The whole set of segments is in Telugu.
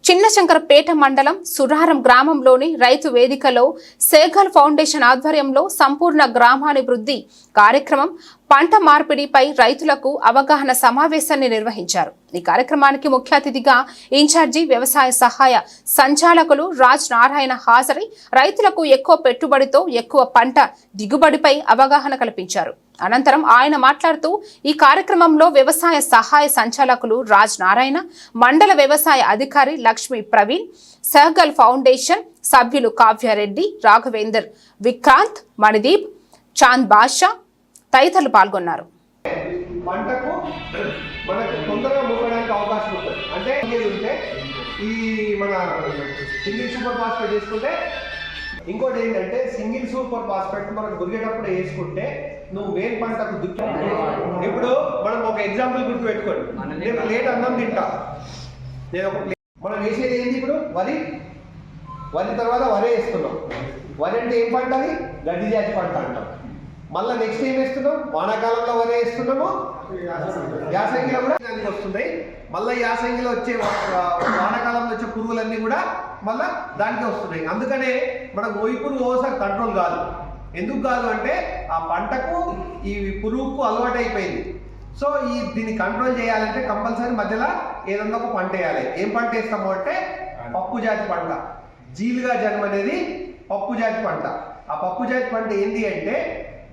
చిన్నశంకరపేట మండలం సురారం గ్రామంలోని రైతు వేదికలో సేగల్ ఫౌండేషన్ ఆధ్వర్యంలో సంపూర్ణ గ్రామాభివృద్ధి కార్యక్రమం పంట మార్పిడిపై రైతులకు అవగాహన సమావేశాన్ని నిర్వహించారు. ఈ కార్యక్రమానికి ముఖ్య అతిథిగా ఇన్ఛార్జి వ్యవసాయ సహాయ సంచాలకులు రాజ్ నారాయణ హాజరై రైతులకు ఎక్కువ పెట్టుబడితో ఎక్కువ పంట దిగుబడిపై అవగాహన కల్పించారు. అనంతరం ఆయన మాట్లాడుతూ ఈ కార్యక్రమంలో వ్యవసాయ సహాయ సంచాలకులు రాజ్ నారాయణ, మండల వ్యవసాయ అధికారి లక్ష్మీ ప్రవీణ్, సేగల్ ఫౌండేషన్ సభ్యులు కావ్యారెడ్డి, రాఘవేందర్, విక్రాంత్, మణిదీప్, చాంద్ బాషా తదితరులు పాల్గొన్నారు. పంటకు మనకు తొందరగా మురగడానికి అవకాశం ఉంటుంది. అంటే ఉంటే ఈ మన సింగిల్ సూపర్ ఫాస్ఫేట్ చేసుకుంటే, ఇంకోటి ఏంటంటే సింగిల్ సూపర్ ఫాస్ఫేట్ మనకు గురిగేటప్పుడు వేసుకుంటే నువ్వు మెయిన్ పంటకు దుక్కి. ఇప్పుడు మనం ఒక ఎగ్జాంపుల్ గుర్తు పెట్టుకోండి. నేను ప్లేట్ అన్నం తింటా, నేను ఒక ప్లేట్ మనం వేసేది ఏంటి? ఇప్పుడు వరి తర్వాత వరే వేస్తున్నాం. వరి అంటే ఏం పంట? అది గడ్డి జాతి పంట అంటాం. మళ్ళీ నెక్స్ట్ ఏం వేస్తున్నాం? వానాకాలంలో వరే వేస్తున్నాము, యాసంగిలో కూడా దానికి వస్తుంది. మళ్ళీ యాసంగిలో వచ్చే వానాకాలంలో వచ్చే పురుగులన్నీ కూడా మళ్ళీ దానికే వస్తున్నాయి. అందుకనే మనకు పురుగు ఓసారి కంట్రోల్ కాదు. ఎందుకు కాదు అంటే ఆ పంటకు ఈ పురుగుకు అలవాటు అయిపోయింది. సో దీన్ని కంట్రోల్ చేయాలంటే కంపల్సరీ మధ్యలో ఏదన్నా ఒక పంట వేయాలి. ఏం పంట వేస్తాము అంటే పప్పు జాతి పంట. జీలుగా జన్మ అనేది పప్పు జాతి పంట. ఆ పప్పు జాతి పంట ఏంటి అంటే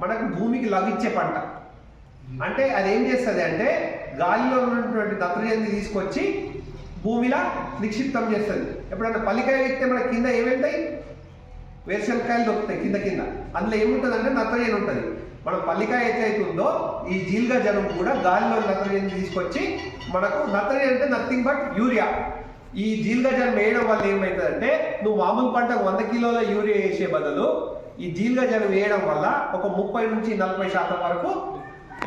మనకు భూమికి లభించే పంట. అంటే అది ఏం చేస్తుంది అంటే గాలిలో ఉన్నటువంటి నత్రజని తీసుకొచ్చి భూమిలో నిక్షిప్తం చేస్తుంది. ఎప్పుడన్నా పల్లికాయ ఎక్కితే మన కింద ఏమవుతాయి? వేరుశనకాయలు దొరుకుతాయి కింద. అందులో ఏముంటుంది అంటే నత్రజని ఉంటుంది. మనం పల్లికాయ ఎట్లయితుందో ఈ జీలుగా జనం కూడా గాలిలో నత్రజని తీసుకొచ్చి మనకు నత్రజని అంటే నథింగ్ బట్ యూరియా. ఈ జీలుగా జనం వేయడం వల్ల ఏమవుతుందంటే నువ్వు మామూలు పంటకు 100 కిలోల యూరియా వేసే బదులు ఈ జీలుగా జనం వేయడం వల్ల ఒక 30 నుంచి 40% వరకు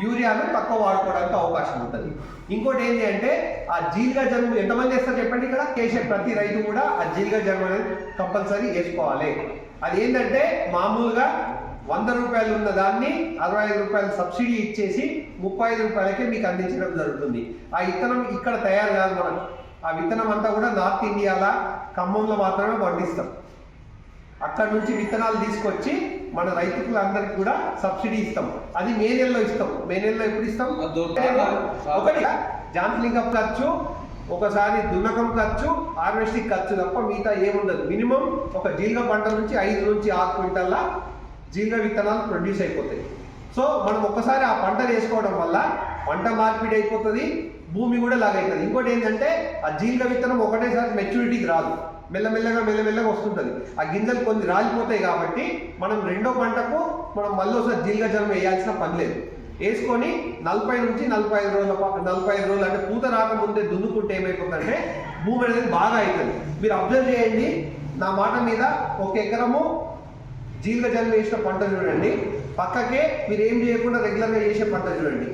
యూరియాను తక్కువ వాడుకోవడానికి అవకాశం ఉంటుంది. ఇంకోటి ఏంటి అంటే ఆ జీలుగా జనం ఎంతమంది వేస్తారు చెప్పండి? ఇక్కడ చేసే ప్రతి రైతు కూడా ఆ జీలుగా జనం అనేది కంపల్సరీ వేసుకోవాలి. అది ఏంటంటే మామూలుగా 100 రూపాయలు ఉన్న దాన్ని 65 రూపాయలు సబ్సిడీ ఇచ్చేసి 35 రూపాయలకే మీకు అందించడం జరుగుతుంది. ఆ విత్తనం ఇక్కడ తయారు కాదు. మనం ఆ విత్తనం అంతా కూడా నార్త్ ఇండియాలో ఖమ్మంలో మాత్రమే పండిస్తాం. అక్కడ నుంచి విత్తనాలు తీసుకొచ్చి మన రైతులందరికీ కూడా సబ్సిడీ ఇస్తాం. అది మే నెలలో ఇస్తాం. మే నెలలో ఎప్పుడు ఇస్తాం? ఒకటి జాన్స్లింగం ఖర్చు, ఒకసారి దున్నకం ఖర్చు, హార్వెస్టింగ్ ఖర్చు తప్ప మిగతా ఏముండదు. మినిమం ఒక జీలుగా పంట నుంచి 5 నుంచి 6 క్వింటల్ల జీలుగా విత్తనాలు ప్రొడ్యూస్ అయిపోతాయి. సో మనం ఒక్కసారి ఆ పంట వేసుకోవడం వల్ల పంట మార్పిడి అయిపోతుంది, భూమి కూడా లాగైతుంది. ఇంకోటి ఏంటంటే ఆ జీలుగా విత్తనం ఒకటేసారి మెచ్యూరిటీకి రాదు, మెల్లమెల్లగా వస్తుంటుంది. ఆ గింజలు కొన్ని రాలిపోతాయి. కాబట్టి మనం రెండో పంటకు మనం మళ్ళీ ఒకసారి జీలుగా జనం వేయాల్సిన పని లేదు. వేసుకొని 40 నుంచి 45 రోజులు అంటే పూత రాకముందే దున్నుకుంటే ఏమైపోతుందంటే భూమి అనేది బాగా అవుతుంది. మీరు అబ్జర్వ్ చేయండి, నా మాట మీద 1 ఎకరము జీలుగా జనం వేసిన పంట చూడండి, పక్కకే మీరు ఏం చేయకుండా రెగ్యులర్గా చేసే పంట చూడండి.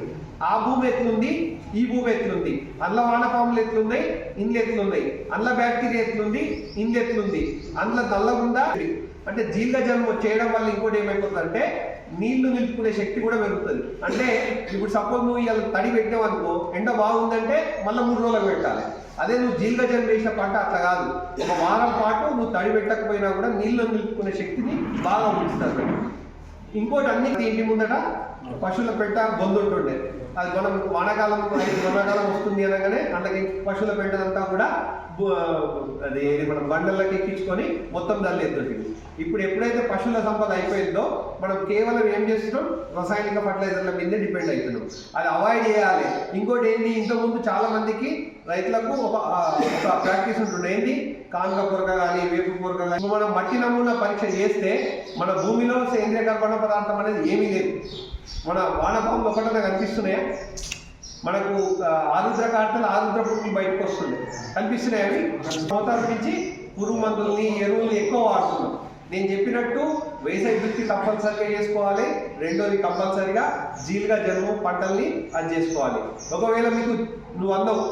ఆ భూమి ఎట్లుంది, ఈ భూమి ఎట్లుంది, అందులో వానపాములు ఎట్లున్నాయి, ఇండ్లు ఎట్లున్నాయి, అందులో బ్యాక్టీరియా ఎట్లుంది, ఇండ్లు ఎట్లుంది, అందులో నల్లగుందా. అంటే జీలుగా జనం చేయడం వల్ల ఇంకోటి ఏమైపోతుందంటే నీళ్లు నిలుపుకునే శక్తి కూడా పెరుగుతుంది. అంటే ఇప్పుడు సపోజ్ నువ్వు ఇలా తడి పెట్టావు అనుకో, ఎండ బాగుందంటే మళ్ళీ 3 రోజులకు పెట్టాలి. అదే నువ్వు జీలుగా జనం వేసిన పంట అట్లా కాదు. ఒక వారం పాటు నువ్వు తడి పెట్టకపోయినా కూడా నీళ్లు నిలుపుకునే శక్తిని బాగా ఉంచుతారు. ఇంకోటి అన్ని ఇంటి ముందట పశువుల పెట్ట బొందు ఉంటుండే. అది మనం వానాకాలం వస్తుంది అనగానే అందుకే పశువుల పెట్టదంతా కూడా అది మనం బండల్లోకి ఎక్కించుకొని మొత్తం దాన్ని ఎత్తుంటుంది. ఇప్పుడు ఎప్పుడైతే పశువుల సంపద అయిపోయిందో మనం కేవలం ఏం చేస్తున్నాం? రసాయనిక ఫర్టిలైజర్ల మీదే డిపెండ్ అవుతున్నాం. అది అవాయిడ్ చేయాలి. ఇంకోటి ఏంటి, ఇంతకుముందు చాలా మందికి రైతులకు ఒక ప్రాక్టీస్ ఉంటుండే. ఏంటి? కాంగ పురక కానీ వేపు పురక కానీ. మనం మట్టి నమూనా పరీక్ష చేస్తే మన భూమిలో సేంద్రియ కర్బన పదార్థం అనేది ఏమీ లేదు. మన వానపాములు ఒకటనే కనిపిస్తున్నాయా? మనకు ఆరుద్ర కార్తలు ఆరుద్ర పురుగులు బయటకు వస్తుండే కనిపిస్తున్నాయి. అవి మోతాదు నుంచి పురుగు మందుల్ని ఎరువుల్ని ఎక్కువ వాడుతున్నాం. నేను చెప్పినట్టు వ్యవసాయ వృత్తి కంపల్సరీగా చేసుకోవాలి. రెండోది కంపల్సరీగా జీలుగా జనుము పంటల్ని అది చేసుకోవాలి. ఒకవేళ మీకు నువ్వు అన్నావు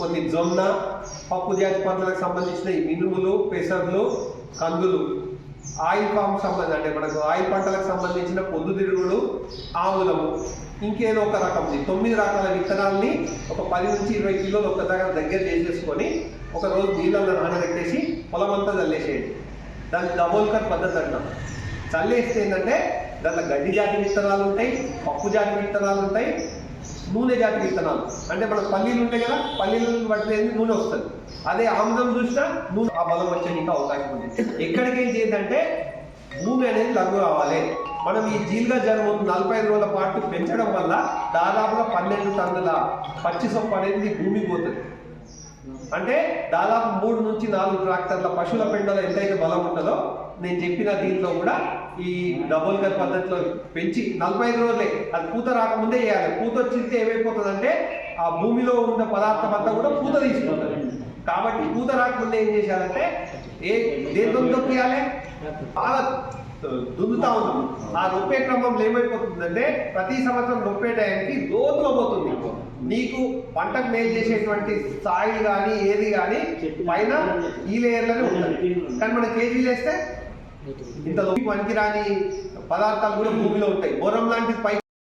కొన్ని జొన్న పప్పు జాతి పంటలకు సంబంధించిన ఈ మినుములు, పెసర్లు, కందులు, ఆయిల్ ఫామ్ సంబంధించి అంటే మనకు ఆయిల్ పంటలకు సంబంధించిన పొద్దుతిరుగుడు, ఆముదము, ఇంకేదో ఒక రకం 9 రకాల విత్తనాలని ఒక 10 నుంచి 20 కిలోలు ఒక దగ్గర చేసేసుకొని ఒక రోజు నీళ్ళల్లో నానబెట్టేసి పొలం అంతా చల్లేసేయండి. దాన్ని డబోల్కర్ పద్ధతి అంటాం. చల్లేస్తే ఏంటంటే దాంట్లో గడ్డి జాతి విత్తనాలు ఉంటాయి, పప్పు జాతి విత్తనాలు ఉంటాయి, నూనె జాతి విత్తనాలు. అంటే మన పల్లీలు ఉంటాయి కదా, పల్లీలు పట్టినది నూనె వస్తుంది. అదే ఆముదం చూసినా నూనె ఆ బలం వచ్చేందుకు అవకాశం ఉంది. ఎక్కడికి ఏం చేద్దంటే భూమి అనేది లఘు కావాలి. మనం ఈ జీలుగా జనుము 45 రోజుల పాటు పెంచడం వల్ల దాదాపుగా 12 టన్నుల పచ్చి సొప్పు అనేది భూమికి పోతుంది. అంటే దాదాపు 3 నుంచి 4 ట్రాక్టర్ల పశువుల పెండలో ఎంతైతే బలం ఉంటుందో నేను చెప్పిన దీంట్లో కూడా ఈ డబోల్కర్ పద్ధతిలో పెంచి 45 రోజులే, అది పూత రాకముందే చేయాలి. పూత వచ్చితే ఏమైపోతుందంటే ఆ భూమిలో ఉన్న పదార్థం అంతా కూడా పూత తీసుకుంటుంది. కాబట్టి పూత రాకముందే ఏం చేశారంటే దేంతో తొక్కియాలి, బాగా దున్నుతా ఉన్నాం. ఆ నొప్పే క్రమంలో ఏమైపోతుందంటే ప్రతి సంవత్సరం నొప్పే టైంకి లోతుగా పోతుంది. నీకు పంటకు మేలు చేసేటువంటి సాయిల్ కానీ ఏది కానీ పైన ఈ లేయర్లోనే ఉంటుంది. కానీ మనం కేజీలు వేస్తే ఇంత పనికిరాని పదార్థాలు కూడా భూమిలో ఉంటాయి. బోరం లాంటి పై